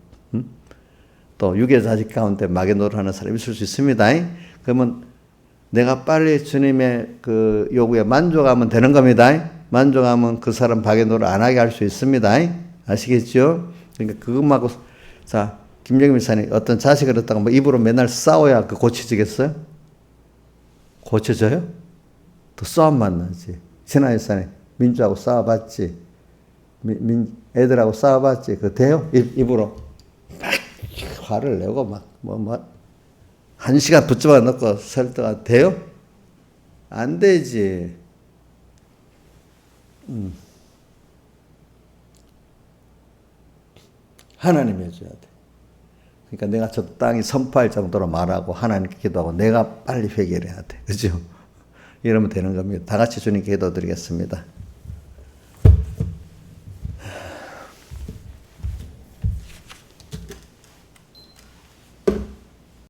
또 육의 자식 가운데 마귀 노릇하는 사람이 있을 수 있습니다. 그러면 내가 빨리 주님의 그 요구에 만족하면 되는 겁니다. 만족하면 그 사람 마귀 노릇 안 하게 할 수 있습니다. 아시겠죠? 그러니까 그것하고 자 김정일 목사님 어떤 자식을 얻다가 뭐 입으로 맨날 싸워야 그 고쳐지겠어요? 고쳐져요? 더 싸움만 나지. 신하의 산에 민주하고 싸워봤지. 애들하고 싸워봤지. 그거 돼요? 입으로 막 화를 내고 막 1시간 붙잡아 놓고 설득가 돼요? 안 되지. 하나님이 해줘야 돼. 그러니까 내가 적당히 선포할 정도로 말하고 하나님께 기도하고 내가 빨리 회개를 해야 돼. 그죠? 이러면 되는 겁니다. 다 같이 주님께 기도드리겠습니다.